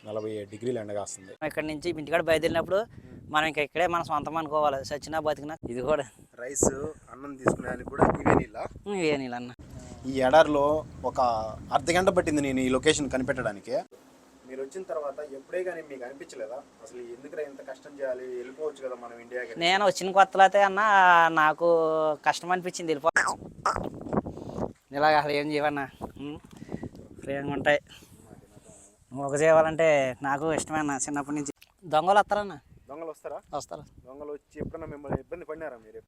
47 డిగ్రీలు ఎండ కాస్తుంది. ఇక్కడ నుంచి ఇంటికాడ బయలుదేరినప్పుడు మనం ఇంకా ఇక్కడే మన సొంతం అనుకోవాలి. సచ్చినా బతికినా ఇది కూడా రైస్ అన్నం తీసుకునేదానికి కూడా ఇవే నీళ్ళ. ఇవే నీళ్ళు అన్న. ఈ ఎడారిలో ఒక అర్ధగంట పట్టింది నేను ఈ లొకేషన్ కనిపెట్టడానికి. మీరు వచ్చిన తర్వాత ఎప్పుడే కానీ మీకు అనిపించలేదా అసలు ఎందుకు ఇంత కష్టం చేయాలి, వెళ్ళిపోవచ్చు కదా మనం ఇండియాకి? నేను వచ్చిన కొత్తలో అయితే అన్న నాకు కష్టం అనిపించింది. వెళ్ళిపో ఇలాగ అసలు ఏం చేయవన్నా, ఫ్రీగా ఉంటాయి. ఒక చేయాలంటే నాకు ఇష్టమే అన్న చిన్నప్పటి నుంచి. దొంగలు వస్తారన్న. దొంగలు వస్తారా? వస్తారు. దొంగలు వచ్చి ఎప్పుడన్నా మిమ్మల్ని ఇబ్బంది పడినారా మీరు?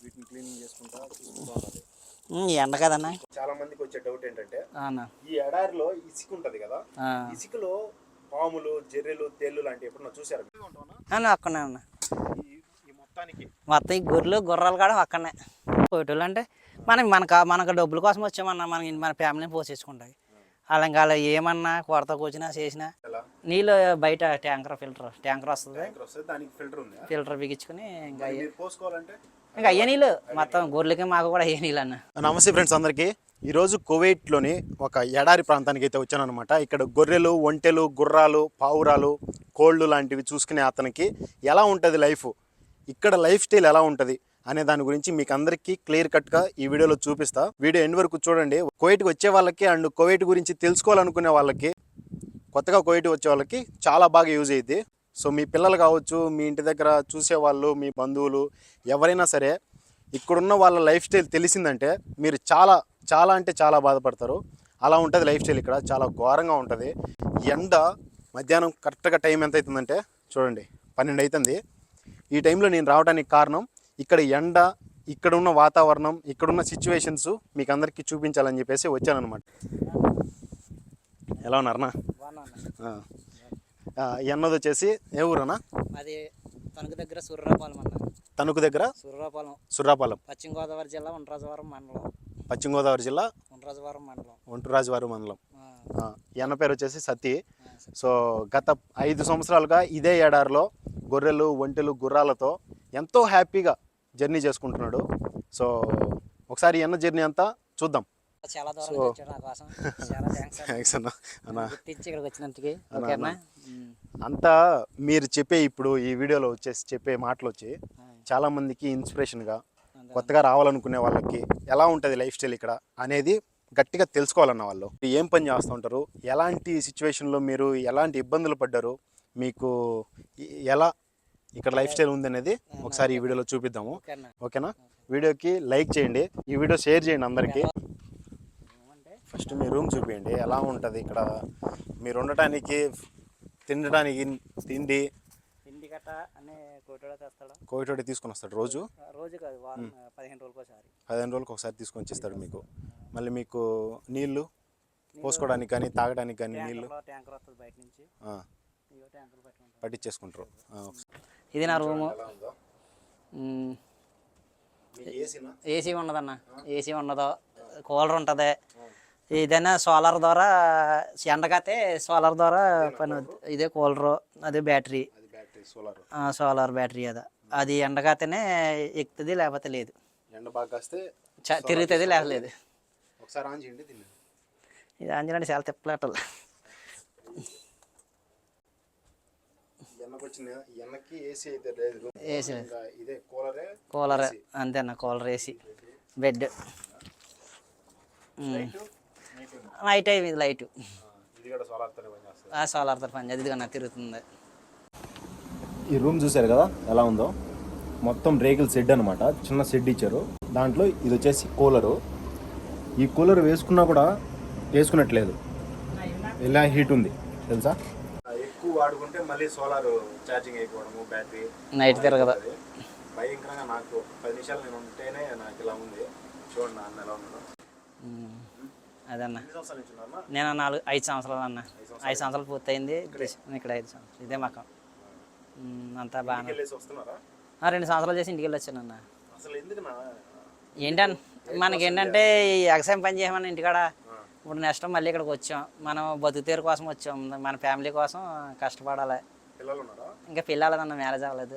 వీటిని క్లీనింగ్ చేసుకుంటా చూసుకోవాలి. ఎండ కదన్నా. చాలా మందికి వచ్చే డౌట్ ఏంటంటే అన్న, ఈ ఎడారిలో ఇసుక ఉంటది కదా, ఇసుకలో పాములు, జర్రెలు, తేళ్లు లాంటివి ఎప్పుడన్నా చూసారు? అక్కడనే ఉన్నా. మొత్తం ఈ గొర్రెలు గుర్రాలు కూడా అక్కడనే. కోటోళ్ళు అంటే మనకు డబ్బుల కోసం వచ్చామన్నా, మన ఫ్యామిలీని పోషించుకుంటాయి. అలా ఇంకా ఏమన్నా కొరత కూర్చున్నా చేసినా నీళ్ళు బయట ట్యాంకర్ వస్తుంది. ఫిల్టర్ బిగించుకుని ఇంకా అయ్యే నీళ్ళు మొత్తం గొర్రెలకి మాకు కూడా అయ్యే నీళ్ళు అన్న. నమస్తే ఫ్రెండ్స్ అందరికీ. ఈరోజు కువైట్లోని ఒక ఎడారి ప్రాంతానికి అయితే వచ్చాను అనమాట. ఇక్కడ గొర్రెలు, ఒంటెలు, గుర్రాలు, పావురాలు, కోళ్ళు లాంటివి చూసుకునే అతనికి ఎలా ఉంటుంది లైఫ్, ఇక్కడ లైఫ్ స్టైల్ ఎలా ఉంటుంది అనే దాని గురించి మీకు అందరికీ క్లియర్ కట్గా ఈ వీడియోలో చూపిస్తా. వీడియో ఎండ్ వరకు చూడండి. కువైట్కి వచ్చే వాళ్ళకి అండ్ కువైట్ గురించి తెలుసుకోవాలనుకునే వాళ్ళకి, కొత్తగా కువైట్ వచ్చే వాళ్ళకి చాలా బాగా యూజ్ అయ్యిద్ది. సో మీ పిల్లలు కావచ్చు, మీ ఇంటి దగ్గర చూసేవాళ్ళు, మీ బంధువులు ఎవరైనా సరే ఇక్కడున్న వాళ్ళ లైఫ్ స్టైల్ తెలిసిందంటే మీరు చాలా చాలా అంటే చాలా బాధపడతారు. అలా ఉంటుంది లైఫ్ స్టైల్. ఇక్కడ చాలా ఘోరంగా ఉంటుంది. ఎండ మధ్యాహ్నం కరెక్ట్గా టైం ఎంత అవుతుందంటే చూడండి 12 అవుతుంది. ఈ టైంలో నేను రావడానికి కారణం ఇక్కడ ఎండ, ఇక్కడ ఉన్న వాతావరణం, ఇక్కడున్న సిచ్యువేషన్స్ మీకు అందరికీ చూపించాలని చెప్పేసి వచ్చానమాట. ఎలా ఉన్నారన్నా? ఎన్నది వచ్చేసి ఏ ఊరన్నా? అది తణుకు దగ్గర సుర్రాపాలెం అన్న. తణుకు దగ్గర సుర్రాపాలెం, పశ్చిమ గోదావరి జిల్లా ఉంటరాజవరం మండలం. పశ్చిమ గోదావరి జిల్లా ఒంటరాజవరం మండలం. ఎన్న పేరు వచ్చేసి సతీ. సో గత 5 సంవత్సరాలుగా ఇదే ఎడారిలో గొర్రెలు, ఒంటెలు, గుర్రాలతో ఎంతో హ్యాపీగా జర్నీ చేసుకుంటున్నాడు. సో ఒకసారి ఎన్న జర్నీ అంతా చూద్దాం. చాలా దూరం వచ్చాడు నా కోసం. చాలా థాంక్స్ అన్న. ఇక్కడికి వచ్చినందుకు. అంతా మీరు చెప్పే ఇప్పుడు ఈ వీడియోలో వచ్చేసి చెప్పే మాటలు వచ్చి చాలా మందికి ఇన్స్పిరేషన్గా, కొత్తగా రావాలనుకునే వాళ్ళకి ఎలా ఉంటుంది లైఫ్ స్టైల్ ఇక్కడ అనేది గట్టిగా తెలుసుకోవాలన్న వాళ్ళు. ఏం పని చేస్తూ ఉంటారు, ఎలాంటి సిచ్యువేషన్లో మీరు ఎలాంటి ఇబ్బందులు పడ్డారు, మీకు ఎలా ఇక్కడ లైఫ్ స్టైల్ ఉంది అనేది ఒకసారి ఈ వీడియోలో చూపిద్దాము. ఓకేనా? వీడియోకి లైక్ చేయండి, ఈ వీడియో షేర్ చేయండి అందరికీ. ఫస్ట్ మీ రూమ్ చూపించండి ఎలా ఉంటుంది ఇక్కడ. మీరు ఉండటానికి, తినడానికి తిండి గట్ట అనే కోవిటోడే తీసుకొని వస్తాడు. రోజు కాదు, 15 రోజులకు ఒకసారి తీసుకొని వచ్చేస్తాడు మీకు. మళ్ళీ మీకు నీళ్లు పోసుకోవడానికి కానీ తాగడానికి కానీ నీళ్లు పట్టించేసుకుంటారు. ఇది నా రూము. ఏసీ ఉండదన్న. ఏసీ ఉండదు, కూలర్ ఉంటుంది. ఏదైనా సోలార్ ద్వారా ఎండకైతే సోలార్ ద్వారా పని. ఇదే కూలరు, అదే బ్యాటరీ, సోలార్ బ్యాటరీ. అది ఎండకైతేనే ఎక్కుతుంది, లేకపోతే లేదు. ఎండ బాగా తిరుగుతుంది, లేకపోలేదు. ఒకసారి ఆన్ చేయండి. ఇది ఆన్ చేయాలంటే చాలా తిప్పలేటలు. ఏసీ కూలరే అంతేనా? Cooler, AC, bed, night time ఇది లైట్ సోలార్తో పని చేస్తుంది. ఇది తిరుగుతుంది. ఈ రూమ్ చూసారు కదా ఎలా ఉందో. మొత్తం రేకుల షెడ్ అనమాట. చిన్న షెడ్ ఇచ్చారు. దాంట్లో ఇది వచ్చేసి కూలరు. ఈ కూలర్ వేసుకున్నా కూడా వేసుకున్నట్లేదు, ఇలా హీట్ ఉంది తెలుసా. ఎక్కువ వాడుకుంటే మళ్ళీ సోలార్ ఛార్జింగ్ అయిపోవడము, బ్యాటరీ నైట్ తిరగదు. భయంకరంగా నాకు 10 నిమిషాలు నేను ఉంటేనే నాకు ఇలా ఉంది. చూడండి అన్న ఎలా ఉన్నాడు. అదన్న నేను 5 సంవత్సరాలు అన్న. 5 సంవత్సరాలు పూర్తయింది ఇక్కడ. 5 సంవత్సరాలు ఇదే మాకు అంతా బాగా. 2 సంవత్సరాలు చేసి ఇంటికి వెళ్ళి వచ్చానన్న. ఏంటన్న మనకేంటంటే ఈ ఎగసాయం పని చేయమని ఇంటికాడ. ఇప్పుడు నెక్స్ట్ మళ్ళీ ఇక్కడికి వచ్చాం. మనం బతుకుతీరు కోసం వచ్చాం, మన ఫ్యామిలీ కోసం కష్టపడాలి. ఇంకా పిల్లలదన్న, మ్యారేజ్ అవ్వలేదు.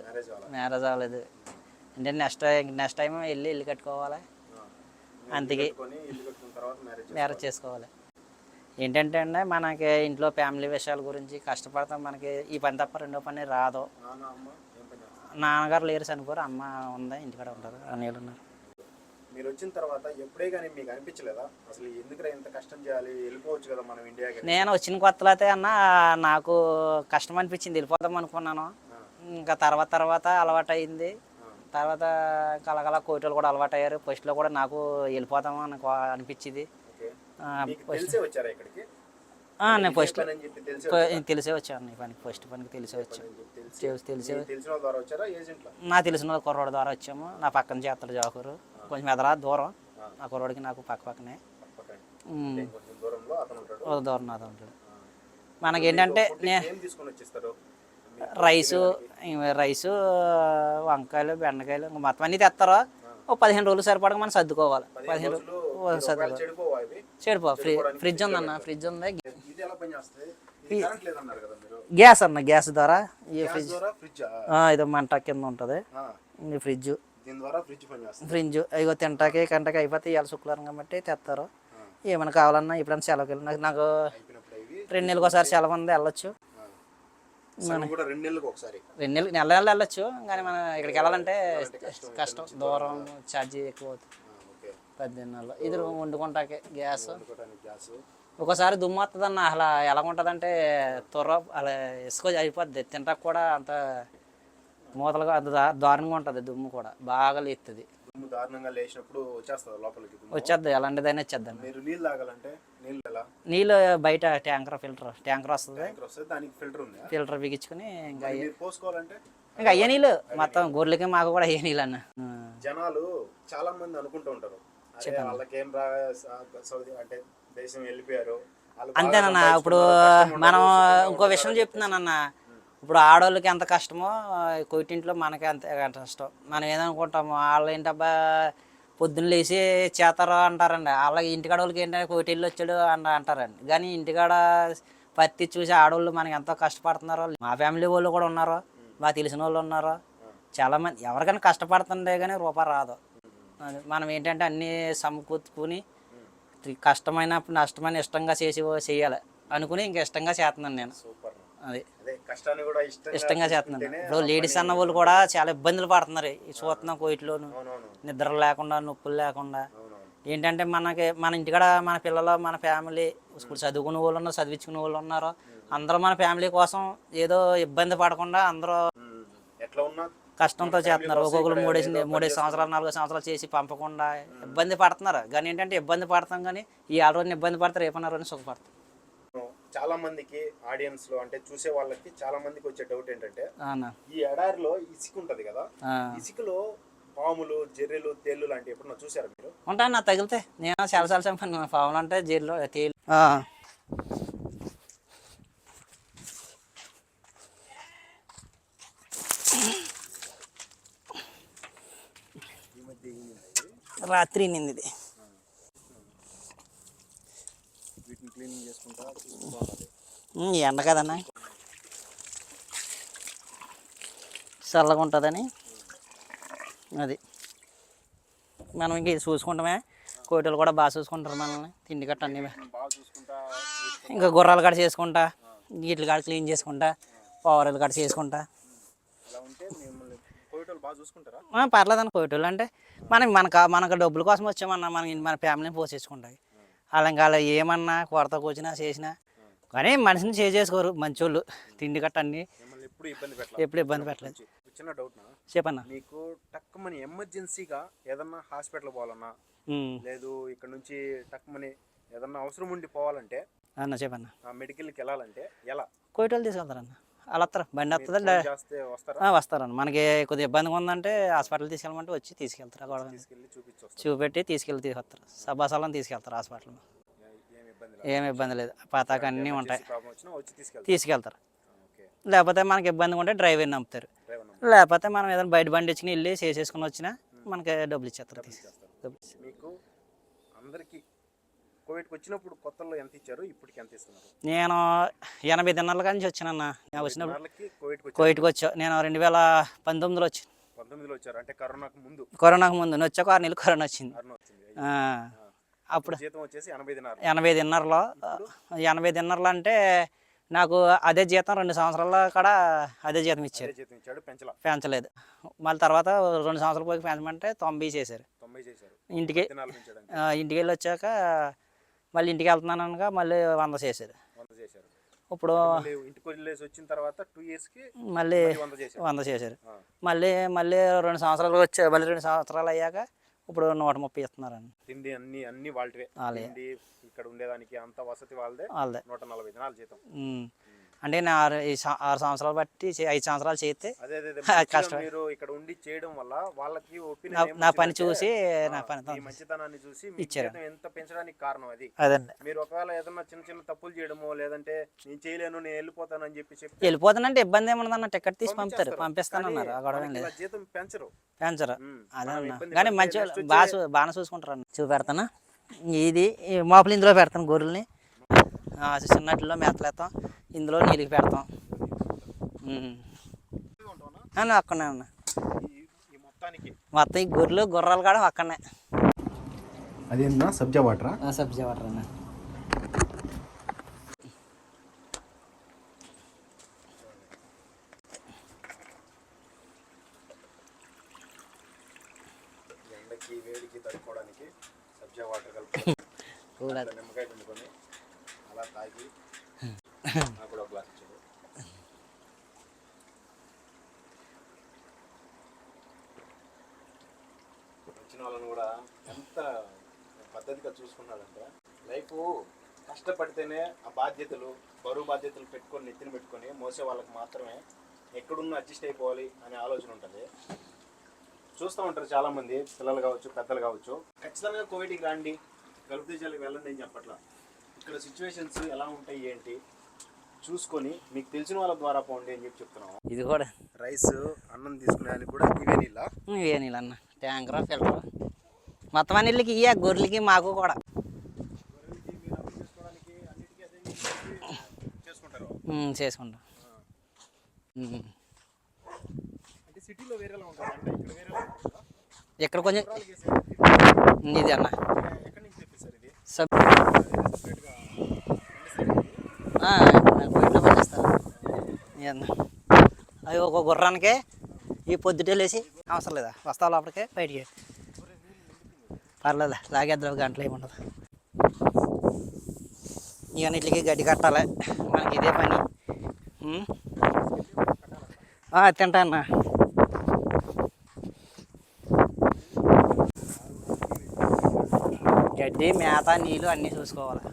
అంటే నెక్స్ట్ టైం వెళ్ళి ఇల్లు కట్టుకోవాలి, అంతకి మ్యారేజ్ చేసుకోవాలి. ఏంటంటే అండి మనకి ఇంట్లో ఫ్యామిలీ విషయాల గురించి కష్టపడతాం, మనకి ఈ పని తప్ప రెండో పని రాదు. నాన్న అమ్మ ఏం పని చేస్తారు? నాన్నగారు లేరు చనిపోరు, అమ్మ ఉంది ఇంటికాడ ఉంటారు, అన్నయ్యలు ఉన్నారు. మీరు వచ్చిన తర్వాత ఎప్పుడే కానీ మీకు అనిపించలేదా అసలు ఎందుకురా ఇంత కష్టం చేయాలి, వెళ్ళిపోవచ్చు కదా మనం ఇండియాకి? నేను వచ్చిన కొత్తలో అయితే అన్న నాకు కష్టం అనిపించింది, వెళ్ళిపోదాం అనుకున్నాను. ఇంకా తర్వాత అలవాటు అయింది. తర్వాత కలగల కోటలు కూడా అలవాటు అయ్యారు. ఫస్ట్లో కూడా నాకు వెళ్ళిపోదాం అనిపించింది. ఓకే. ఆ, మీకు ఫస్ట్ తెలిసే వచ్చారా ఇక్కడికి? నేను ఫస్ట్ పని అని చెప్పి తెలిసే వచ్చారా? తెలిసే వచ్చాను ఈ పనికి, ఫస్ట్ పనికి తెలిసే వచ్చాను. అని చెప్పి తెలిసే మీకు తెలిసిన వాళ్ళ ద్వారా వచ్చారా ఏజెంట్లా? నా తెలిసిన వాళ్ళ కుర్రోడు ద్వారా వచ్చాము. నా పక్కన చేస్తాడు జాకూరు, కొంచెం ఎదరా దూరం. నా కుర్రోడికి నాకు పక్కనే పక్కనే. అంటే కొంచెం దూరంలో అతను ఉంటాడు. ఒక దూరం నాతో ఉంటాడు. మనకేంటంటే ఏం తీసుకొని వచ్చేస్తారు? రైసు వంకాయలు బెండకాయలు ఇంకా మొత్తం అన్నీ తెస్తారో ఓ 15 రోజులు సరిపడక మనం సర్దుకోవాలి. 15 రోజులు సర్దుకోవాలి. చెడిపోవా ఇవి? చెడిపో ఫ్రిడ్జ్ ఉందన్న, ఫ్రిడ్జ్ ఉంది. ఇది ఎలా పని చేస్తుంది? ఇది కరెంట్ లేదన్నారు కదా మీరు? గ్యాస్ అన్న, గ్యాస్ ద్వారా ఈ గ్యాస్ ఫ్రిడ్జ్ ద్వారా ఫ్రిడ్జ్? ఇదో మంట కింద ఉంటుంది ఈ ఫ్రిడ్జ్. దీని ద్వారా ఫ్రిడ్జ్ పని చేస్తుంది. ఫ్రిడ్జ్ ఇగో తింటాకి కంటకి అయిపోతే ఇవాళ శుక్రవారం కాబట్టి తెస్తారు. ఏమైనా కావాలన్నా ఇప్పుడన్నా సెలవుకి వెళ్ళి నాకు అయిపోయినప్పుడు ఇవి 2 నెలలకు ఒకసారి సెలవు ఉంది, వెళ్ళొచ్చు. సెలవు కూడా 2 నెలలకు ఒకసారి. 2 నెలలు నెల వెళ్ళొచ్చు, కానీ మనం ఇక్కడికి వెళ్ళాలంటే కష్టం, దూరం, ఛార్జీ ఎక్కువ అవుతుంది. ఓకే. 18 నెలలు ఇది వండుకుంటాకే గ్యాస్. వండుకోవడానికి గ్యాస్. ఒకసారి దుమ్ము వస్తుందన్న, అసలు ఎలా ఉంటుందంటే త్వర అలా ఇసుక అయిపోద్ది, తింటాక కూడా అంత మూతలుగా అంత దారుణంగా ఉంటుంది, దుమ్ము కూడా బాగా లేస్తుంది. దుమ్ము దారుణంగా లేచినప్పుడు వచ్చేస్తుంది లోపలికి దుమ్ము. వచ్చేద్ది, ఎలాంటిదైనా వచ్చేద్దండి. మీరు నీళ్ళు తాగాలంటే నీళ్ళు ఎలా? నీళ్ళు బయట ట్యాంకర్ వస్తుంది, ట్యాంకర్ వస్తుంది, దానికి ఫిల్టర్ ఉంది. ఫిల్టర్ బిగించుకుని ఇంకా మీరు పోసుకోవాలంటే ఇంకా అయ్యే నీళ్ళు మొత్తం గొర్రెలకి మాకు కూడా అయ్యే నీళ్ళు అన్న. జనాలు చాలా మంది అనుకుంటూ ఉంటారు, అరే వాళ్ళకేం రా సౌదీ అంటే దేశం వెళ్ళిపోయారు. అంతేనన్న. ఇప్పుడు మనం ఇంకో విషయం చెప్తున్నానన్న, ఇప్పుడు ఆడవాళ్ళకి ఎంత కష్టమో కొట్టింట్లో మనకి అంత కష్టం. మనం ఏదనుకుంటాము వాళ్ళు ఏంటబ్బా పొద్దున్న లేచి చేతారో అంటారండి, వాళ్ళకి ఇంటికాడ వాళ్ళకి ఏంటంటే కోటిల్లు వచ్చాడు అంటారండి. కానీ ఇంటికాడ పత్తి చూసి ఆడవాళ్ళు మనకి ఎంతో కష్టపడుతున్నారు. మా ఫ్యామిలీ వాళ్ళు కూడా ఉన్నారు, బాగా తెలిసిన వాళ్ళు ఉన్నారు చాలామంది. ఎవరికైనా కష్టపడుతుండే కానీ రూపాయి రాదు. మనం ఏంటంటే అన్నీ సమకూర్చుకుని కష్టమైనప్పుడు నష్టమైన ఇష్టంగా చేయాలి అనుకుని ఇంకా ఇష్టంగా చేస్తున్నాను నేను. అది కష్టాన్ని కూడా ఇష్టంగా చేస్తున్నాను. ఇప్పుడు లేడీస్ అన్న వాళ్ళు కూడా చాలా ఇబ్బందులు పడుతున్నారు ఈ చూస్తున్నాం కోయిట్లోను, నిద్ర లేకుండా, నొప్పులు లేకుండా. ఏంటంటే మన ఇంటికాడ మన పిల్లలు, మన ఫ్యామిలీ, ఇప్పుడు చదువుకునే వాళ్ళు ఉన్నారు, చదివించుకునే వాళ్ళు ఉన్నారు, అందరూ మన ఫ్యామిలీ కోసం ఏదో ఇబ్బంది పడకుండా అందరూ ఎట్లా ఉన్నా కష్టంతో చేస్తున్నారు. ఒక్కొక్కరు 3 సంవత్సరాలు 4 సంవత్సరాలు చేసి పంపకుండా ఇబ్బంది పడుతున్నారు. కానీ ఏంటంటే ఇబ్బంది పడతాం, కానీ ఈ 6 రోజున ఇబ్బంది పడతారు, రేపన్న రోజున సుఖపడతారు. చాలా మందికి ఆడియన్స్ లో అంటే చూసే వాళ్ళకి చాలా మందికి వచ్చే డౌట్ ఏంటంటే, ఈ ఎడారిలో ఇసుక ఉంటది కదా, ఇసుకలో పాములు, జర్రెలు, తేళ్లు లాంటివి ఎప్పుడన్నా చూసారా మీరు? ఉంటాయి నా తగిలితే. నేను చాలా చంపాను పాములు అంటే, జైల్లో తేలు. రాత్రి నింది ఇది. వీటిని క్లీనింగ్ చేసుకుంటా ఎండ కదన్నా, చల్లగా ఉంటుందని అది. మనం ఇంక ఇది చూసుకుంటామే, కోటలు కూడా బాగా చూసుకుంటారు మనల్ని, తిండి గట్ట అన్నీ బాగా చూసుకుంటా. ఇంకా గుర్రాలు కాడ చేసుకుంటా, గీట్లు కాడ క్లీన్ చేసుకుంటా, పవర్లు కాడ చేసుకుంటా. పర్లేదని కోటలు అంటే మనకు డబ్బుల కోసం వచ్చామన్నా, మన ఫ్యామిలీని పోషించుకుంటాయి. అలా ఏమన్నా కొరత కూర్చున్నా చేసినా కానీ మనిషిని చేసుకోరు మంచోళ్ళు, తిండి గట్ట అన్నీ ఎప్పుడు ఇబ్బంది పెట్టలేదు. చిన్న డౌట్ చెప్పన్నా. మీకు టక్కుమని ఎమర్జెన్సీగా ఏదన్నా హాస్పిటల్ పోవాలన్నా, లేదు ఇక్కడ నుంచి టక్కుమని ఏదన్నా అవసరం ఉండి పోవాలంటే అన్న చెప్పన్నా, మెడికల్కి వెళ్ళాలంటే ఎలా? కోయిటోళ్ళు తీసుకెళ్తారన్న, అలా వస్తారు, బండి వస్తుంది వస్తారన్న. మనకి కొద్దిగా ఇబ్బందిగా ఉందంటే హాస్పిటల్ తీసుకెళ్ళమంటే వచ్చి తీసుకెళ్తారు, చూపెట్టి తీసుకొస్తారు, సభాసాలను తీసుకెళ్తారు హాస్పిటల్. ఏమి ఇబ్బంది లేదు, పతాక అన్నీ ఉంటాయి, తీసుకెళ్తారు. లేకపోతే మనకి ఇబ్బందిగా ఉంటే డ్రైవర్ని నమ్ముతారు, లేకపోతే మనం ఏదైనా బయట బండి ఇచ్చుకుని వెళ్ళి చేసేసుకుని వచ్చినా మనకి డబ్బులు ఇచ్చేస్తారు. మీకు అందరికీ కోవిడ్కి వచ్చినప్పుడు కొత్తలో ఎంత ఇచ్చారు, ఇప్పటికి ఎంత ఇస్తున్నారు? నేను 80 దినాల నుంచి వచ్చానన్న. నేను వచ్చినప్పుడు కోవిడ్కి వచ్చా, నేను 2019లో వచ్చాను. 19లో వచ్చారు అంటే కరోనాకు ముందు. కరోనాకు ముందు నేను వచ్చాక 6 నెలలు కరోనా వచ్చింది. అప్పుడు జీతం వచ్చేసి 80 దినాలు. 80 దిన్నర్లో 80 దిన్నర్లు అంటే నాకు అదే జీతం 2 సంవత్సరాల కూడా అదే జీతం ఇచ్చారు. జీతం ఇచ్చాడు, పెంచలేదు. మళ్ళీ తర్వాత 2 సంవత్సరాల పోయి పెంచమంటే 90 చేశారు. 90 చేశారు. ఇంటికి దినాలు పెంచడానికి ఇంటికి వెళ్ళి వచ్చాక మళ్ళీ ఇంటికి వెళ్తున్నాను అనగా మళ్ళీ 100 చేశారు. 100 చేశారు. ఇప్పుడు ఇంటికి వెళ్ళేసి వచ్చిన తర్వాత 2 ఇయర్స్కి మళ్ళీ 100 చేశారు. మళ్ళీ 2 సంవత్సరాలు వచ్చాయి. మళ్ళీ 2 సంవత్సరాలు అయ్యాక ఇప్పుడు 130 ఇస్తున్నారండి. తిండి అన్ని వాళ్ళవే. తిండి ఇక్కడ ఉండేదానికి అంత వసతి వాళ్ళదే. 140 దినాలు జీతం. అంటే నా 6 సంవత్సరాలు బట్టి 5 సంవత్సరాలు చేస్తే కష్టం. మీరు ఇక్కడ ఉండి చేయడం వల్ల వాళ్ళకి నా పని చూసి నా పని మంచితనాన్ని చూసి ఇచ్చారు. ఎంత పెంచడానికి కారణం అది. అదండి. మీరు ఒకవేళ ఏదన్నా చిన్న తప్పులు చేయడమో లేదంటే నేను చేయలేను నేను వెళ్ళిపోతాను అని చెప్పి వెళ్ళిపోతానంటే ఇబ్బంది ఏమన్నా టికెట్ తీసి పంపిస్తానన్నారు. జీతం పెంచరు. అదే కానీ మంచి బాగా చూసుకుంటారు. చూపెడతాను. ఇది మాపులు ఇందులో పెడతాను. గొర్రెల్ని చిన్నట్లో మేతలేస్తాం, ఇందులో నీళ్ళకి పెడతాం. అక్కడనే ఉన్నా మొత్తం ఈ గొర్రెలు గుర్రాలు కూడా అక్కడనే. అదేనా సబ్జా వాటరా? సబ్జా వాటర్ అన్న. ఎండకి వేడికి తట్టుకోవడానికి సబ్జా వాటర్ కలుపుకొని నిమ్మకాయ పిండుకొని అలా తాగి నాకు కూడా గ్లాస్ ఇచ్చాడు. వచ్చిన వాళ్ళని కూడా ఎంత పద్ధతిగా చూసుకున్నాడంటే లైఫ్ కష్టపడితేనే ఆ బాధ్యతలు బరువు బాధ్యతలు పెట్టుకొని నెత్తిన పెట్టుకొని మోసే వాళ్ళకి మాత్రమే ఎక్కడున్నా అడ్జస్ట్ అయిపోవాలి అనే ఆలోచన ఉంటుంది. చూస్తూ ఉంటారు చాలామంది, పిల్లలు కావచ్చు పెద్దలు కావచ్చు. ఖచ్చితంగా కోవిడ్కి రండి, గల్ఫ్ దేశాలకు వెళ్ళండి అని చెప్పట్లా. ఇక్కడ సిచ్యువేషన్స్ ఎలా ఉంటాయి ఏంటి చూసుకొని మీకు తెలిసిన వాళ్ళ ద్వారా పోండి అని చెప్పి చెప్తున్నాం. ఇది కూడా రైస్ అన్నం తీసుకునేదానికి కూడా ఇవే నీళ్ళు అన్న. ట్యాంకర్ ఫిల్టర్ మొత్తం అన్నిటికి ఇయ్య గొర్రెలకి మాకు కూడా చేసుకుంటాం. ఇక్కడ కొంచెం ఇది అన్న అవి ఒక గుర్రానికే ఈ పొద్దుటేలేసి అవసరం లేదా, వస్తావు లోపలికే బయటికి. పర్లేదు, లాగేద్దాం, గంటలు ఏముండదు. ఇవన్నిటికి గడ్డి కట్టాలి, మనకి ఇదే పని. తింటా అన్న. గడ్డి మేత నీళ్ళు అన్నీ చూసుకోవాలి.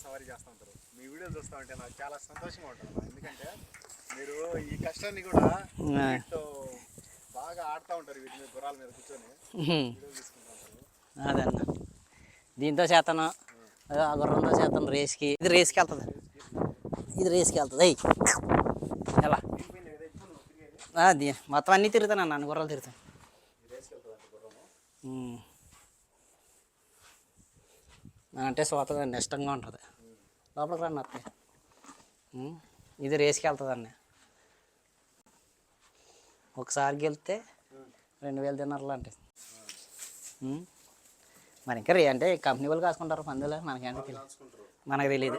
సవారీ చేస్తూ ఉంటారు. మీ వీడియో చూస్తూ ఉంటే నాకు చాలా సంతోషంగా ఉంటుంది. ఎందుకంటే మీరు ఈ కష్టాన్ని కూడా బాగా ఆడుతూ ఉంటారు. వీటి మీద గుర్రాల మీద కూర్చొని వీడియో తీసుకుంటూ ఉంటారు. అదన్న దీంతో చేస్తాను, ఆ గుర్రంతో చేస్తాను రేస్కి. ఇది రేస్కి వెళ్తుంది, ఇది రేస్కి వెళ్తుంది. ఎలా అది మొత్తం అన్నీ తిరుగుతాను అన్న, గుర్రాలు తిరుగుతాను. అంటే స్వతగా ఇష్టంగా ఉంటుంది. లోపలికి రండి అత్తయ్య. ఇది రేస్కి వెళ్తుందండి. ఒకసారి గెలిస్తే 2000 తిన్నర్లు అంటే మరి ఇంకా అంటే కంపెనీ వాళ్ళు కాసుకుంటారు పందులు, మనకేంటి మనకు తెలియదు.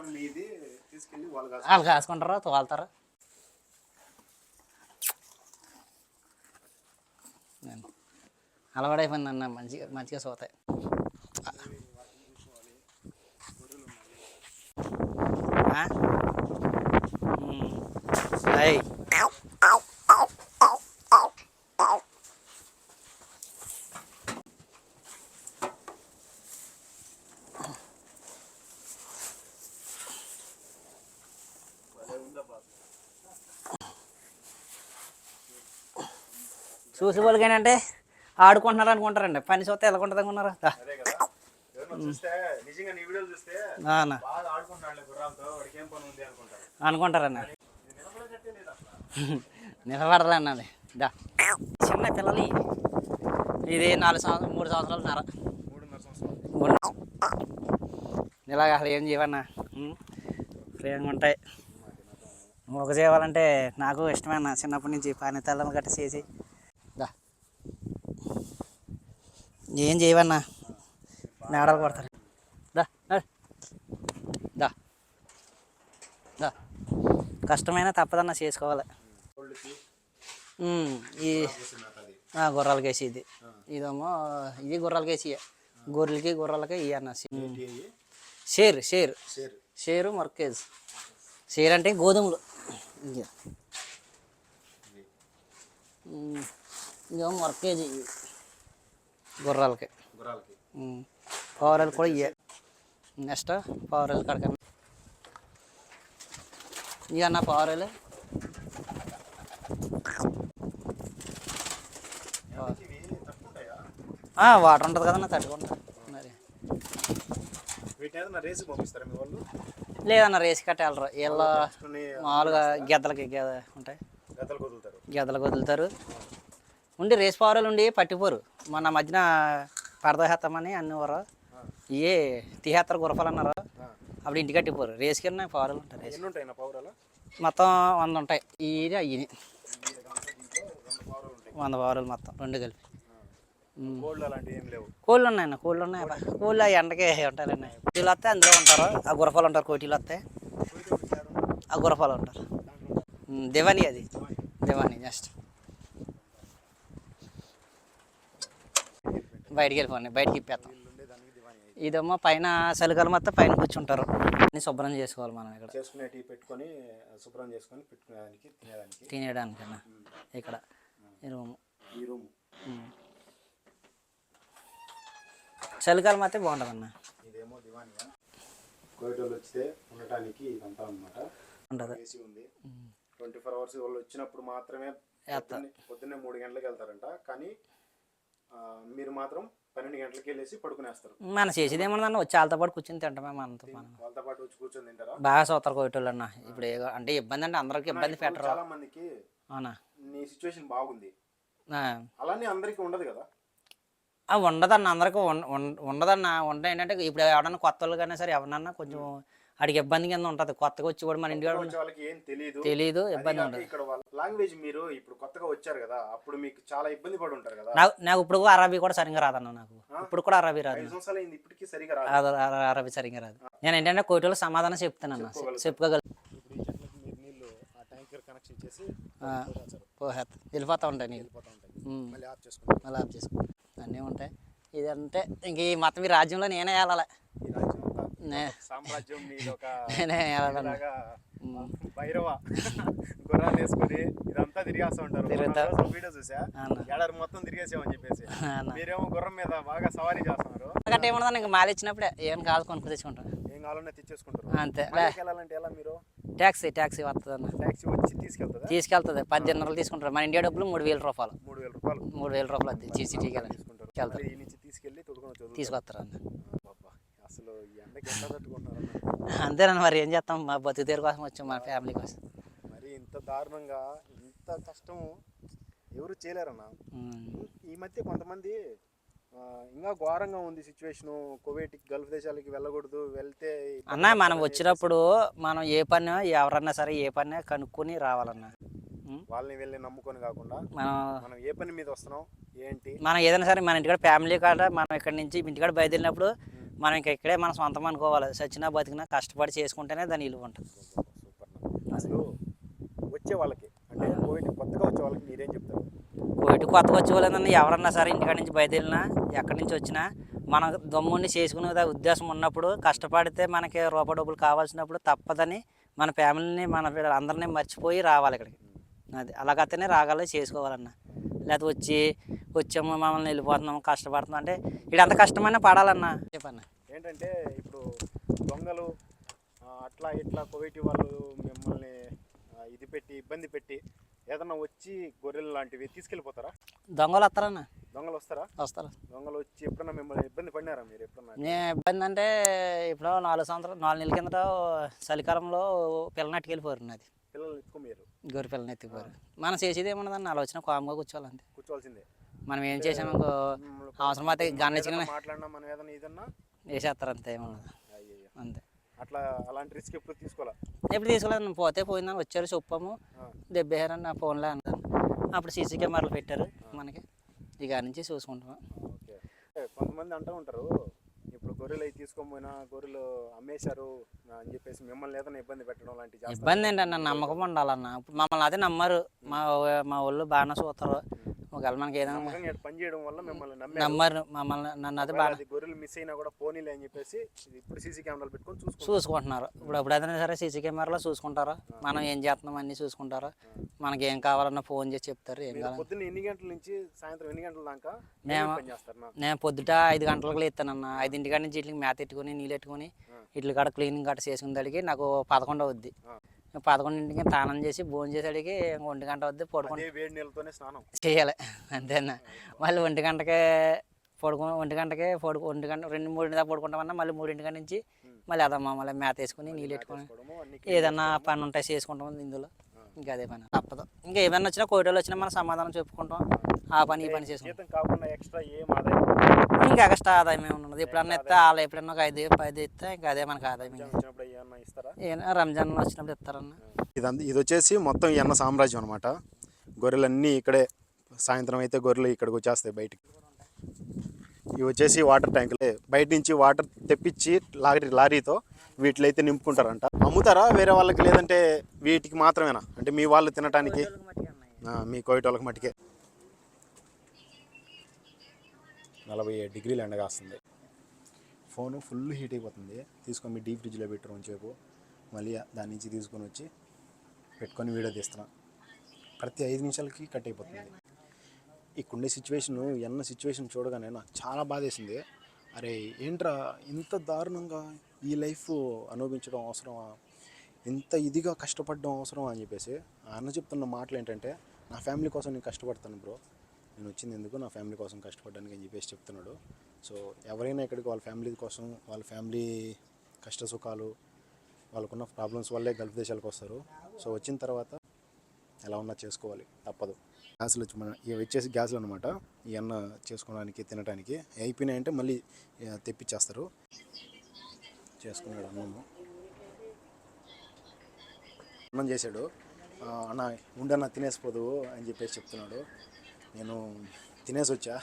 వాళ్ళు కాసుకుంటారు, తోలుతారు. అలవాడైపోయింది అన్న, మంచిగా సోతాయి. అయ్యి చూసి వాళ్ళకి ఏంటంటే ఆడుకుంటున్నారు అనుకుంటారండి, పని చూస్తే ఎలా ఉంటుంది అనుకున్నారా? అనుకుంటారన్న. నిలబడరా అన్నది. చిన్న పిల్లలు ఇది 3 సంవత్సరాలున్నర. ఇలాగ అసలు ఏం చేయవన్నా, ఫ్రీగా ఉంటాయి. మొగ చేయాలంటే నాకు ఇష్టమైన చిన్నప్పటి నుంచి పని తెల్లని గట్ట చేసి దా ఏం చేయవన్నా నేడలు కొడతారు. దా దా దా కష్టమైనా తప్పదన్నా చేసుకోవాలి. ఈ గుర్రాలకి వేసి ఇదేమో ఇది గుర్రాలకి వేసి గొర్రెలకి ఇవి అన్న షేరు మర్కేజ్. షేర్ అంటే గోధుమలు. ఇదేమో మర్కేజ్ గుర్రాలకి. పావురాలు కూడా ఇవే. నెక్స్ట్ పావురాలు కడక ఇవి అన్న పావురాలు. వాటర్ ఉంటుంది కదన్నా తట్టుకుంటా. మరి లేదన్న రేసి కట్ట వెళ్ళరు. వీళ్ళ మామూలుగా గెద్దలకి ఉంటాయి, గెద్దలకు వదులుతారు. ఉండి రేసి పావురాలు ఉండి పట్టిపోరు. మొన్న మధ్యన పడదోహేస్తామని అన్నవారు ఇవే తీహేస్తారు గురఫాలు అన్నారు. అప్పుడు ఇంటికి కట్టిపోరు. రేసుకి పావురాలు ఉంటాయి. మొత్తం 100 ఉంటాయి. ఇది అయ్యి 100 పావురాలు మొత్తం రెండు కలిపి. కోళ్ళు ఉన్నాయన్న, కోళ్ళు ఉన్నాయి. కోళ్ళు ఆ ఎండకే ఉంటారండి. కోటీలు వస్తే అందులో ఉంటారు. ఆ గురఫాలు ఉంటారు. కోటీలు వస్తే ఆ గురఫాలు ఉంటారు. దివాని అది దివాని. జస్ట్ బయటికి వెళ్ళిపోండి, బయటికి ఇప్పేస్తాం. ఇదేమో పైన చలికాలం మొత్తం పైన కూర్చుంటారు. అన్ని శుభ్రం చేసుకోవాలి మనం ఇక్కడ పెట్టుకొని శుభ్రం చేసుకొని పెట్టుకునేదానికి తినేయడానికన్నా. ఇక్కడ ఈ రూము చలికాలం అయితే బాగుంటుంది అన్న. ఇదేమో దివానియా. కోవిటోళ్ళు వస్తే ఉండటానికి ఇదంతా అనమాట ఉంటుంది. 24 అవర్స్ వాళ్ళు వచ్చినప్పుడు మాత్రమే పొద్దున్నే 3 గంటలకు వెళ్తారంట. కానీ మీరు మాత్రం 12 గంటలకి వెళ్ళేసి పడుకునేస్తారు. మనం చేసేది ఏమన్నా వచ్చి వాళ్ళతో పాటు కూర్చొని తింటామే. వాళ్ళతో పాటు వచ్చి కూర్చొని తింటారా? బాగా సూతారు కోవిటోళ్ళు అన్న. ఇప్పుడు అంటే ఇబ్బంది అంటే అందరికి ఇబ్బంది పెట్టరు. చాలా మందికి అవునా నీ సిచ్యువేషన్ బాగుంది అలానే అందరికీ ఉండదు కదా. ఉండదన్న అందరికి ఉండదన్న. ఉంటాయి ఏంటంటే ఇప్పుడు ఎవరన్నా కొత్త వాళ్ళు కానీ సరే ఎవరన్నా కొంచెం అడిగి ఇబ్బంది కింద ఉంటుంది. కొత్తగా వచ్చి కూడా మన ఇంటి వాళ్ళకి ఏం తెలియదు, ఇబ్బంది ఉంటుంది. ఇక్కడ లాంగ్వేజ్ మీరు ఇప్పుడు కొత్తగా వచ్చారు కదా, అప్పుడు మీకు చాలా ఇబ్బంది పడి ఉంటారు కదా. నాకు ఇప్పుడు అరబీ కూడా సరిగ్గా రాదన్న. నాకు ఇప్పుడు కూడా అరబీ రాదు. ఇప్పటికీ సరిగా రాదు. అరబీ సరిగ్గా రాదు. నేను ఏంటంటే కోటిలో సమాధానం చెప్తానన్న, చెప్పుకోగలను. వెళ్ళిపోతా ఉంటాయి నీళ్ళు. మళ్ళీ ఆఫ్ చేసుకో అన్నీ ఉంటాయి. ఇదంటే ఇంక ఈ మొత్తం ఈ రాజ్యంలో నేనే వెళ్ళాలి. నేనే వెళ్ళాలి. భైరవ గుర్రాలు వేసుకొని ఇదంతా తిరిగేస్తా ఉంటారు. వీడియో చూసా, ఏడాది మొత్తం తిరిగేసామని చెప్పేసి. మీరేమో గుర్రం మీద బాగా సవారీ చేస్తున్నారు. ఎందుకంటే ఏమన్నా ఇంకా మాల ఇచ్చినప్పుడే ఏం కాదు కొనుక్కు తెచ్చుకుంటారు. ఏం కావాలన్నా తెచ్చేసుకుంటారు. అంతే. వెళ్ళాలంటే ఎలా మీరు? ట్యాక్సీ వస్తుంది అన్న. ట్యాక్సీ వచ్చి తీసుకెళ్తుంది. 10 దినాలు తీసుకుంటారు. మన ఇండియా డబ్బులు 3,000 రూపాయలు. 3,000 రూపాయలు అది జీసీటీకి తీసుకెళ్ళి తీసుకొస్తారు అన్న. అసలు ఎండకి ఎంత తట్టుకుంటున్నారు? అంతేనన్న. మరి ఏం చేస్తాం, మా బతుకు తీరు కోసం వచ్చాం, మా ఫ్యామిలీ కోసం. మరి ఇంత దారుణంగా ఇంత కష్టం ఎవరు చేయలేరన్న. ఈ మధ్య కొంతమంది ఇంకా ఘోరంగా ఉంది సిచ్యువేషను. కువైట్ గల్ఫ్ దేశాలకి వెళ్ళకూడదు, వెళ్తే అన్న మనం వచ్చినప్పుడు మనం ఏ పని ఎవరన్నా సరే ఏ పని కనుక్కొని రావాలన్నా. వాళ్ళని వెళ్ళి నమ్ముకొని కాకుండా మనం ఏ పని మీద వస్తున్నాం ఏంటి, మనం ఏదైనా సరే మన ఇంటికాడ ఫ్యామిలీ కాడ మనం ఇక్కడి నుంచి ఇంటికాడ బయలుదేరినప్పుడు మనం ఇంకా ఇక్కడే మన సొంతం అనుకోవాలి. సచ్చినా బతికినా కష్టపడి చేసుకుంటేనే దాని విలువ ఉంటుంది. సూపర్. అసలు వచ్చే వాళ్ళకి అంటే కోవిడ్ కొత్తగా వచ్చే వాళ్ళకి మీరేం చెప్తారు? కోవిడ్ కొత్తగా వచ్చే వాళ్ళని ఎవరన్నా సరే ఇంటికాడ నుంచి బయలుదేరినా ఎక్కడి నుంచి వచ్చినా మన దమ్ముని చేసుకునే ఉద్దేశం ఉన్నప్పుడు కష్టపడితే మనకి రూపాయి డబ్బులు కావాల్సినప్పుడు తప్పదని మన ఫ్యామిలీని మన అందరినీ మర్చిపోయి రావాలి ఇక్కడికి. అది అలాగైతేనే రాగాలి చేసుకోవాలన్న. లేకపోతే వచ్చాము మమ్మల్ని వెళ్ళిపోతున్నాము కష్టపడుతున్నాం అంటే ఇదంత కష్టమైనా పడాలన్నా. చెప్పన్న ఏంటంటే ఇప్పుడు దొంగలు అట్లా ఇట్లా కోవిడ్ వాళ్ళు మిమ్మల్ని ఇది పెట్టి ఇబ్బంది పెట్టి ఏదన్నా వచ్చి గొర్రెలు లాంటివి తీసుకెళ్ళిపోతారా? దొంగలు వస్తారన్న. దొంగలు వస్తారు. దొంగలు వచ్చి ఎప్పుడన్నా మిమ్మల్ని ఇబ్బంది పడినారా మీరు ఎప్పుడన్నా? నేను ఇబ్బంది అంటే ఇప్పుడు 4 నెలల కిందట చలికాలంలో పిల్లనట్టుకు వెళ్ళిపోరు. అది పిల్లల్ని ఎత్తుకోరు, గొర్రె పిల్లల్ని ఎత్తుకోరు. మనం చేసేది ఏమన్నదన్న అలా వచ్చిన కామ్గా కూర్చోవాల్సిందే. మనం ఏం చేసాము అవసరం అయితే గన్నిచ్చిన మాట్లాడినా మనం ఏదన్నా ఇదన్నా వేసేస్తారు. అంతే ఏమన్నది అంతే. అట్లా అలాంటి రిస్క్ ఎప్పుడు తీసుకోవాలా? ఎప్పుడు తీసుకోలేదు, పోతే పోయిందని వచ్చారు చెప్పాము, దెబ్బేయారని నా ఫోన్లో అన్నారు. అప్పుడు సీసీ కెమెరాలు పెట్టారు మనకి, ఇక నుంచి చూసుకుంటాం. ఓకే. కొంతమంది అంటూ ఉంటారు, ఇప్పుడు గొర్రెలు అవి తీసుకోకపోయినా గొర్రెలు అమ్మేశారు అని చెప్పేసి మిమ్మల్ని ఏదైనా ఇబ్బంది పెట్టడం లాంటివి చేస్తారా? ఇబ్బంది ఏంటన్న, నమ్మకం ఉండాలన్న. ఇప్పుడు మమ్మల్ని అదే నమ్మరు, మా వాళ్ళు బాగానే చూస్తారు. ఒకవేళ మనకి ఏదైనా నమ్మకంగా ఈడ పని చేయడం వల్ల మిమ్మల్ని నమ్మరు, మమ్మల్ని నన్ను అదే బాగా అది గొర్రెలు మిస్ అయినా కూడా పోనీలే అని చెప్పేసి ఇప్పుడు సీసీ కెమెరాలు పెట్టుకొని చూసుకుంటున్నారు. ఇప్పుడు ఏదైనా సరే సీసీ కెమెరాలో చూసుకుంటారు, మనం ఏం చేస్తున్నాం అన్నీ చూసుకుంటారు. మనకి ఏం కావాలన్నా ఫోన్ చేసి చెప్తారు. ఏం కావాలి పొద్దున్న ఎన్ని గంటల నుంచి సాయంత్రం ఎన్ని గంటల దాకా పని చేస్తారు? నేను పొద్దుట 5 గంటలకు లేస్తానన్న. 5 నుంచి ఇట్లకి మేత ఎట్టుకుని నీళ్ళు ఎట్టుకుని ఇట్ల కాడ క్లీనింగ్ గట్ట చేసుకునే దాడికి నాకు 11 అవుద్ది. 11ంటికి స్నానం చేసి భోజనం చేసేడికి 1 గంట అవుద్ది. పడుకుంటే వేడి నీళ్ళతోనే స్నానం చేయాలి అంతేనా. మళ్ళీ 1 గంటకే 1 గంటకే 1 గంట 2-3 దాకా పడుకుంటామన్నా. మళ్ళీ 3 నుంచి మళ్ళీ అదమ్మా మళ్ళీ మేత వేసుకుని నీళ్ళు పెట్టుకుని ఏదన్నా పని ఉంటాయి చేసుకుంటాం ఇందులో. ఇంకా అదే పని తప్పదు. ఇంకా ఏమైనా వచ్చినా కోటలు వచ్చినా మనం సమాధానం చెప్పుకుంటాం, ఆ పని ఈ పని చేసుకుంటాం. కాకుండా ఎక్స్ట్రా ఏం ఆదాయం? ఇంకా ఎక్స్ట్రా ఆదాయం ఏమి ఉండదు. ఎప్పుడన్నా ఇస్తే వాళ్ళు ఎప్పుడన్నా ఒక 5 ఇస్తే ఇంకా అదే మనకు ఆదాయం. ఏమైనా రంజాన్ వచ్చినప్పుడు ఇస్తారన్న. ఇది వచ్చేసి మొత్తం ఎన్న సామ్రాజ్యం అనమాట. గొర్రెలన్నీ ఇక్కడే, సాయంత్రం అయితే గొర్రెలు ఇక్కడికి వచ్చేస్తాయి బయటికి. ఇవి వచ్చేసి వాటర్ ట్యాంకులే, బయట నుంచి వాటర్ తెప్పించి లారీతో వీటిలో అయితే నింపుకుంటారంట. అమ్ముతారా వేరే వాళ్ళకి, లేదంటే వీటికి మాత్రమేనా? అంటే మీ వాళ్ళు తినటానికి, మీ కోయిట వాళ్ళకి మట్టుకే. 47 డిగ్రీలు ఎండ కాస్తుంది. ఫోను ఫుల్ హీట్ అయిపోతుంది. తీసుకొని మీ డీప్ ఫ్రిడ్జ్లో పెట్టరు కొంచెంసేపు, మళ్ళీ దాని నుంచి తీసుకొని వచ్చి పెట్టుకొని వీడియో తీస్తున్నా. ప్రతి 5 నిమిషాలకి కట్ అయిపోతుంది. ఇక్కడుండే ఎన్న సిచ్యువేషన్ చూడగానే నాకు చాలా బాధేసింది. అరే ఏంట్రా ఇంత దారుణంగా ఈ లైఫ్ అనుభవించడం అవసరమా, ఇంత ఇదిగా కష్టపడడం అవసరమా అని చెప్పేసి. అన్న చెప్తున్న మాటలు ఏంటంటే, నా ఫ్యామిలీ కోసం నేను కష్టపడతాను బ్రో, నేను వచ్చింది ఎందుకు నా ఫ్యామిలీ కోసం కష్టపడడానికి అని చెప్పేసి చెప్తున్నాడు. సో ఎవరైనా ఇక్కడికి వాళ్ళ ఫ్యామిలీ కోసం, వాళ్ళ ఫ్యామిలీ కష్ట సుఖాలు, వాళ్ళకున్న ప్రాబ్లమ్స్ వల్లే గల్ఫ్ దేశాలకు వస్తారు. సో వచ్చిన తర్వాత ఎలా ఉన్నా చేసుకోవాలి, తప్పదు. గ్యాసులు ఇవి వచ్చేసి గ్యాసులు అనమాట. ఈ అన్న చేసుకోవడానికి తినడానికి అయిపోయినాయంటే మళ్ళీ తెప్పించేస్తారు. చేసుకున్నాడు అన్నం చేశాడు. అన్న ఉండన్న తినేసిపోదు అని చెప్పేసి చెప్తున్నాడు. నేను తినేసి వచ్చా,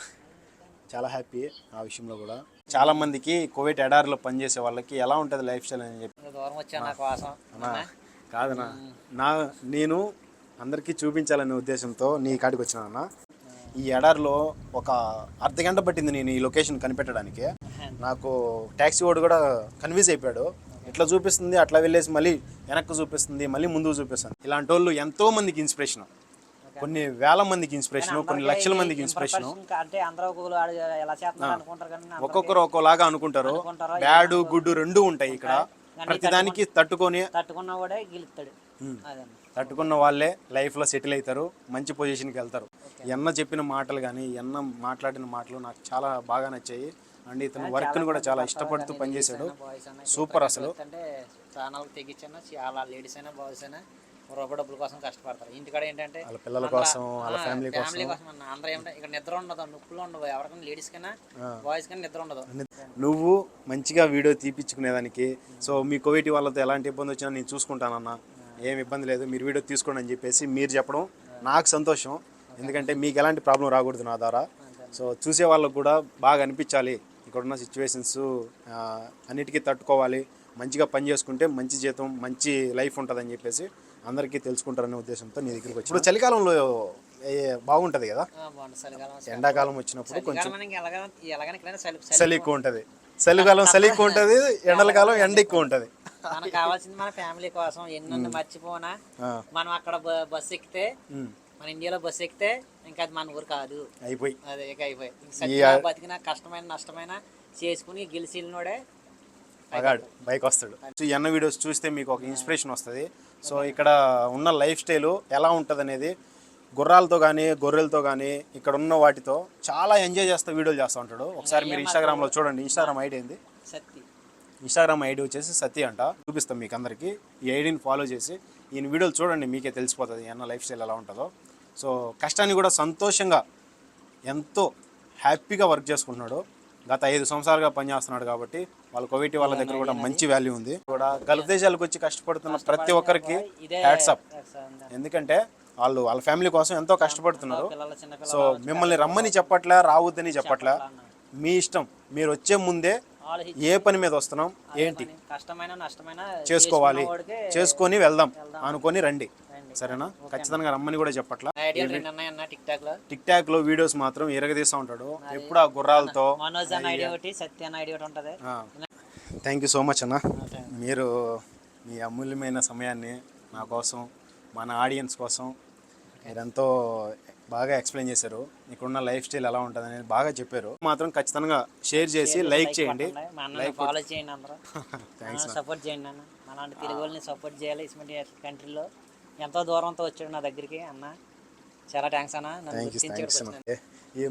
చాలా హ్యాపీ ఆ విషయంలో కూడా. చాలామందికి కువైట్ ఎడారిలో పనిచేసే వాళ్ళకి ఎలా ఉంటుంది లైఫ్ స్టైల్ అని చెప్పి దూరం వచ్చా నా కోసం కాదన్నా, నేను అందరికీ చూపించాలనే ఉద్దేశంతో నీ కాడికి వచ్చినానన్న. ఈ ఎడారిలో ఒక అర్ధగంట పట్టింది నేను ఈ లొకేషన్ కనిపెట్టడానికి. నాకు ట్యాక్సీ వాడు కూడా కన్ఫ్యూజ్ అయిపోయాడు. ఇట్లా చూపిస్తుంది, అట్లా వెళ్ళేసి మళ్ళీ వెనక్కి చూపిస్తుంది, మళ్ళీ ముందుకు చూపిస్తుంది. ఇలాంటి వాళ్ళు ఎంతో మందికి ఇన్స్పిరేషన్, కొన్ని వేల మందికి ఇన్స్పిరేషన్, కొన్ని లక్షల మందికి ఇన్స్పిరేషన్. ఒక్కొక్కరు ఒక్కోలాగా అనుకుంటారు. బ్యాడ్ గుడ్ రెండు ఉంటాయి ఇక్కడ. ప్రతిదానికి తట్టుకున్న వాళ్ళే లైఫ్లో సెటిల్ అవుతారు, మంచి పొజిషన్కి వెళ్తారు. ఎన్న చెప్పిన మాటలు కానీ, ఎన్న మాట్లాడిన మాటలు నాకు చాలా బాగా నచ్చాయి. అండ్ ఇతను వర్క్ని కూడా చాలా ఇష్టపడుతూ పనిచేశాడు. సూపర్ అసలు. డబ్బుల కోసం కష్టపడతారు. ఇంటికాడ ఏంటంటే వాళ్ళ పిల్లల కోసం, వాళ్ళ ఫ్యామిలీ కోసం. అందరూ ఏమంటే ఇక్కడ నిద్ర ఉండదు, నొప్పులు ఉండవు, ఎవరికైనా లేడీస్ కైనా బాయ్స్ కైనా నిద్ర ఉండదు. నువ్వు మంచిగా వీడియో తీపించుకునేదానికి, సో మీ కోవిడ్ వాళ్ళతో ఎలాంటి ఇబ్బంది వచ్చినా నేను చూసుకుంటానన్నా, ఏం ఇబ్బంది లేదు, మీరు వీడియో తీసుకోండి అని చెప్పేసి మీరు చెప్పడం నాకు సంతోషం. ఎందుకంటే మీకు ఎలాంటి ప్రాబ్లం రాకూడదు నా ద్వారా. సో చూసే వాళ్ళకు కూడా బాగా అనిపించాలి, ఇక్కడున్న సిచ్యువేషన్స్ అన్నిటికీ తట్టుకోవాలి, మంచిగా పని చేసుకుంటే మంచి జీతం, మంచి లైఫ్ ఉంటుందని చెప్పేసి అందరికీ తెలుసుకుంటారనే ఉద్దేశంతో నీ దగ్గరికి వచ్చి. ఇప్పుడు చలికాలంలో బాగుంటుంది కదా, ఎండాకాలం వచ్చినప్పుడు కొంచెం చలి ఎక్కువ ఉంటుంది, చలికాలం చలి ఎక్కువ ఉంటుంది, ఎండల కాలం ఎండ ఎక్కువ ఉంటుంది. మనకు కావాల్సింది మన ఫ్యామిలీ కోసం ఎన్ని మర్చిపోనా, మనం అక్కడ బస్సు ఎక్కితే, మన ఇండియాలో బస్సు ఎక్కితే ఇంకా అది మన ఊరు కాదు, అయిపోయి అదే అయిపోయి బతికినా కష్టమైన నష్టమైన చేసుకుని గెలిచినోడే బైక్ వస్తాడు. ఈ అన్న వీడియోస్ చూస్తే మీకు ఒక ఇన్స్పిరేషన్ వస్తుంది. సో ఇక్కడ ఉన్న లైఫ్ స్టైల్ ఎలా ఉంటుంది అనేది, గుర్రాలతో కానీ గొర్రెలతో కానీ ఇక్కడ ఉన్న వాటితో చాలా ఎంజాయ్ చేస్తూ వీడియోలు చేస్తూ ఉంటాడు. ఒకసారి మీరు ఇన్స్టాగ్రామ్లో చూడండి. ఇన్స్టాగ్రామ్ ఐడి ఏంది? ఇన్స్టాగ్రామ్ ఐడి వచ్చేసి సత్తి అంట. చూపిస్తాం మీకు అందరికీ. ఈ ఐడిని ఫాలో చేసి ఈయన వీడియోలు చూడండి, మీకే తెలిసిపోతుంది అన్న లైఫ్ స్టైల్ ఎలా ఉంటుందో. సో కష్టాన్ని కూడా సంతోషంగా, ఎంతో హ్యాపీగా వర్క్ చేసుకుంటున్నాడు. గత 5 సంవత్సరాలుగా పనిచేస్తున్నాడు కాబట్టి వాళ్ళ కోవిటీ వాళ్ళ దగ్గర కూడా మంచి వాల్యూ ఉంది కూడా గల్ఫ్ దేశాలకు వచ్చి కష్టపడుతున్న ప్రతి ఒక్కరికి హ్యాట్సప్. ఎందుకంటే వాళ్ళ ఫ్యామిలీ కోసం ఎంతో కష్టపడుతున్నారు. సో మిమ్మల్ని రమ్మని చెప్పట్లా, రావద్దని చెప్పట్లా, మీ ఇష్టం. మీరు వచ్చే ముందే ఏ పని మీద వస్తున్నాం ఏంటి కష్టమైన నష్టమైన చేసుకోవాలి, చేసుకొని వెళ్దాం అనుకొని రండి, సరేనా? ఖచ్చితంగా రమ్మని కూడా చెప్పట్లా. టిక్ టాక్ లో వీడియోస్ మాత్రం ఎరగదీస్తూ ఉంటాడు ఎప్పుడు ఆ గుర్రాలతో. థ్యాంక్ యూ సో మచ్ అన్న. మీరు మీ అమూల్యమైన సమయాన్ని నా కోసం, మన ఆడియన్స్ కోసం మీరెంతో బాగా ఎక్స్ప్లెయిన్ చేశారు. ఇక్కడున్న లైఫ్ స్టైల్ ఎలా ఉంటుంది అనేది బాగా చెప్పారు. మాత్రం ఖచ్చితంగా షేర్ చేసి లైక్ చేయండి, ఫాలో చేయండి అందరూ. సపోర్ట్ చేయండి అన్న, అలాంటి తెలుగు వాళ్ళని సపోర్ట్ చేయాలి. ఇటువంటి కంట్రీలో ఎంతో దూరంతో వచ్చాడు నా దగ్గరికి అన్న. చాలా థ్యాంక్స్ అన్న.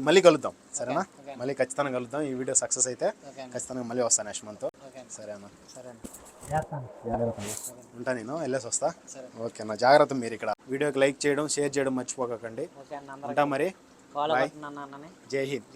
మళ్ళీ కలుద్దాం, సరేనా? మళ్ళీ ఖచ్చితంగా కలుద్దాం. ఈ వీడియో సక్సెస్ అయితే ఖచ్చితంగా మళ్ళీ వస్తాను నెక్స్ట్ మంత్. సరే అన్న, ఉంటా, నేను వెళ్ళేసి వస్తా. ఓకే అన్న, జాగ్రత్త. మీరు ఇక్కడ వీడియోకి లైక్ చేయడం, షేర్ చేయడం మర్చిపోకండి. ఉంటా మరి. జై హింద్.